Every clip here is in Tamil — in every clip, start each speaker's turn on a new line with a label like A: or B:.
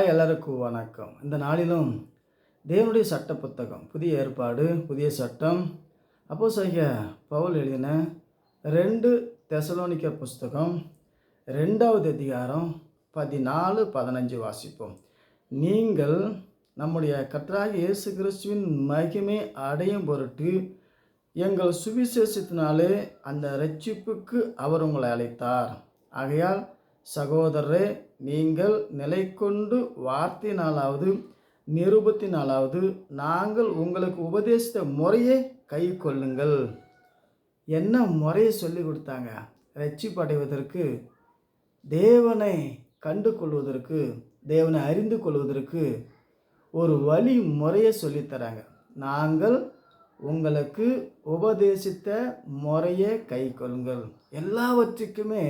A: எல்லாருக்கும் வணக்கம். இந்த நாளிலும் தேவனுடைய சட்ட புத்தகம், புதிய ஏற்பாடு, புதிய சட்டம், அப்போஸ்தலனாகிய பவுல் எழுதின 2 தெசலோனிக்கர் புஸ்தகம் 2வது அதிகாரம் 14-15 வாசிப்போம். நீங்கள் நம்முடைய கர்த்தராகிய இயேசு கிறிஸ்துவின் மகிமை அடையும் பொருட்டு எங்கள் சுவிசேஷத்தினாலே அந்த இரட்சிப்புக்கு அவர் உங்களை அழைத்தார். ஆகையால் சகோதரரே, நீங்கள் நிலை கொண்டு வார்த்தையினாலாவது நிருபத்தினாலாவது நாங்கள் உங்களுக்கு உபதேசித்த முறையை கை கொள்ளுங்கள். என்ன முறையை சொல்லி கொடுத்தாங்க? இரட்சிப்படைவதற்கு, தேவனை கண்டு கொள்வதற்கு, தேவனை அறிந்து கொள்வதற்கு ஒரு வழி முறையை சொல்லித்தராங்க. நாங்கள் உங்களுக்கு உபதேசித்த முறையை கை கொள்ளுங்கள். எல்லாவற்றுக்குமே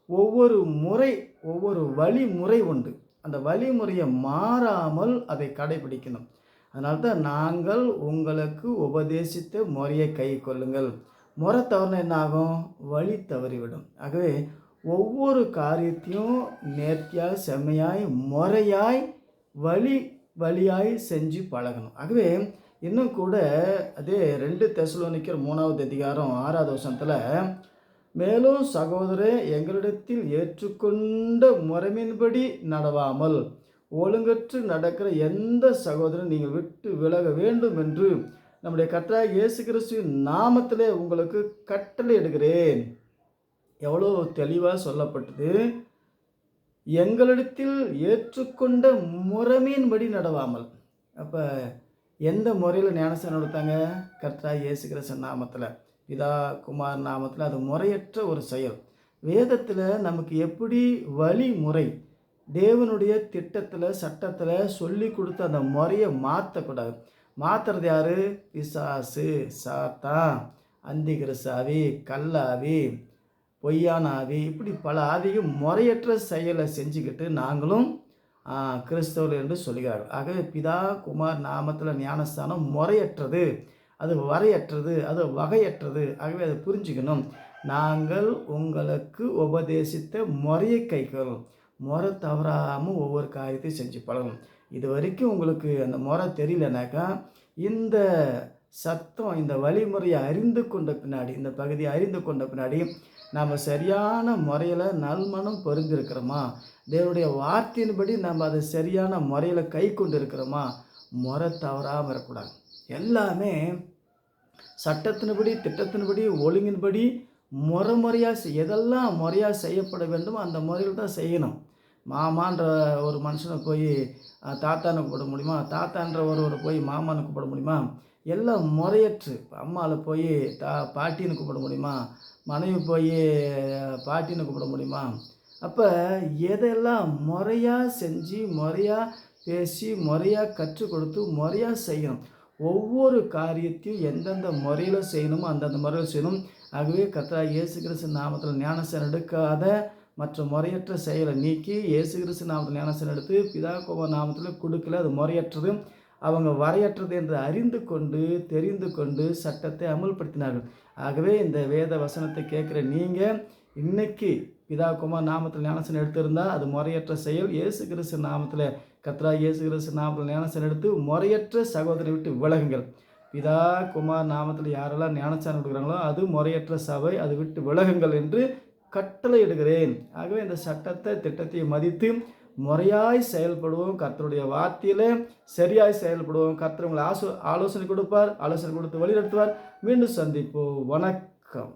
A: ஒவ்வொரு முறை, ஒவ்வொரு வழிமுறை உண்டு. அந்த வழிமுறையை மாறாமல் அதை கடைபிடிக்கணும். அதனால தான் நாங்கள் உங்களுக்கு உபதேசித்த முறையை கை கொள்ளுங்கள். முறை தவறுனா என்ன ஆகும்? வழி தவறிவிடும். ஆகவே ஒவ்வொரு காரியத்தையும் நேர்த்தியாய், செம்மையாய், முறையாய், வழியாய் செஞ்சு பழகணும். ஆகவே இன்னும் கூட அதே 2 தெசலோனிக்கர் 3வது அதிகாரம் 6வது வசனத்தில், மேலும் சகோதரே, எங்களிடத்தில் ஏற்றுக்கொண்ட முறைமையின்படி நடவாமல் ஒழுங்கற்று நடக்கிற எந்த சகோதரன் நீங்கள் விட்டு விலக வேண்டும் என்று நம்முடைய கர்த்தராகிய இயேசு கிறிஸ்துவின் நாமத்திலே உங்களுக்கு கட்டளை இடுகிறேன். எவ்வளோ தெளிவாக சொல்லப்பட்டது. எங்களிடத்தில் ஏற்றுக்கொண்ட முறைமையின்படி நடவாமல். அப்போ எந்த முறையில் ஞானஸ்நானம் எடுத்தாங்க? கர்த்தராகிய இயேசு கிறிஸ்து நாமத்தில், பிதா குமார் நாமத்தில். அது முறையற்ற ஒரு செயல். வேதத்தில் நமக்கு எப்படி வழிமுறை, தேவனுடைய திட்டத்தில், சட்டத்தில் சொல்லி கொடுத்த அந்த முறையை மாற்றக்கூடாது. மாற்றுறது யார்? பிசாசு, சாத்தான், அந்திகிறிஸ்து ஆவி, கல்லாவி, பொய்யான ஆவி, இப்படி பல ஆவியும் முறையற்ற செயலை செஞ்சுக்கிட்டு நாங்களும் கிறிஸ்தவர்கள் என்று சொல்கிறார்கள். ஆகவே பிதா குமார் நாமத்தில் ஞானஸ்தானம் முறையற்றது, அது வரையற்றது, அது வகையற்றது. ஆகவே அதை புரிஞ்சுக்கணும். நாங்கள் உங்களுக்கு உபதேசித்த முறையை கைக்கொள்ளும். முறை தவறாமல் ஒவ்வொரு காரியத்தையும் செஞ்சு பழகணும். இது வரைக்கும் உங்களுக்கு அந்த முறை தெரியலனாக்கா, இந்த சத்தம், இந்த வழிமுறையை அறிந்து கொண்ட பின்னாடி, இந்த பகுதியை அறிந்து கொண்ட பின்னாடி நாம் சரியான முறையில் நல்மனம் பொருந்திருக்கிறோமா, தேவனுடைய வார்த்தையின்படி நம்ம அதை சரியான முறையில் கை கொண்டு இருக்கிறோமா, முறை தவறாமல் இருக்கக்கூடாது. எல்லாமே சட்டத்தின்படி, திட்டத்தின்படி, ஒழுங்கின்படி, முறையாக எதெல்லாம் முறையாக செய்யப்பட வேண்டுமோ அந்த முறையில் தான் செய்யணும். மாமான்ற ஒரு மனுஷனை போய் தாத்தானை கூப்பிட முடியுமா? தாத்தான்ற ஒருவரை போய் மாமானை கூப்பிட முடியுமா? எல்லாம் முறையற்று. அம்மாவில் போய் பாட்டின்னு கூப்பிட முடியுமா? மனைவி போய் பாட்டின்னு கூப்பிட முடியுமா? அப்போ எதெல்லாம் முறையாக செஞ்சு, முறையாக பேசி, முறையாக கற்றுக் கொடுத்து, முறையாக செய்யணும். ஒவ்வொரு காரியத்தையும் எந்தெந்த முறையில் செய்யணுமோ அந்தந்த முறையில் செய்யணும். ஆகவே கர்த்தராகிய இயேசு கிறிஸ்து நாமத்தில் ஞானஸ்நானம் எடுக்காத மற்ற முறையற்ற செயலை நீக்கி, இயேசு கிறிஸ்து நாமத்தில் ஞானஸ்நானம் எடுத்து பிதா குமார் நாமத்தில் கொடுக்கல, அது முறையற்றது, அவங்க வரையற்றது என்று அறிந்து கொண்டு, தெரிந்து கொண்டு சட்டத்தை அமல்படுத்தினார்கள். ஆகவே இந்த வேத வசனத்தை கேட்குற நீங்கள் இன்னைக்கு பிதா குமார் நாமத்தில் ஞானஸ்நானம் எடுத்திருந்தால் அது முறையற்ற செயல். இயேசு கிறிஸ்து நாமத்தில், கர்த்தராகிய இயேசு கிறிஸ்து நாமத்தில் ஞானஸ்நானம் எடுத்து முறையற்ற சகோதரரை விட்டு விலகுங்கள். பிதா குமார் நாமத்தில் யாரெல்லாம் ஞானஸ்நானம் எடுக்கிறாங்களோ அது முறையற்ற சபை, அது விட்டு விலகுங்கள் என்று கட்டளை இடுகிறேன். ஆகவே இந்த சட்டத்தை, திட்டத்தை மதித்து முறையாய் செயல்படுவோம். கர்த்தருடைய வார்த்தையில் சரியாய் செயல்படுவோம். கர்த்தர் உங்களை ஆலோசனை கொடுப்பார், ஆலோசனை கொடுத்து வழி நடத்துவார். மீண்டும் சந்திப்போம். வணக்கம்.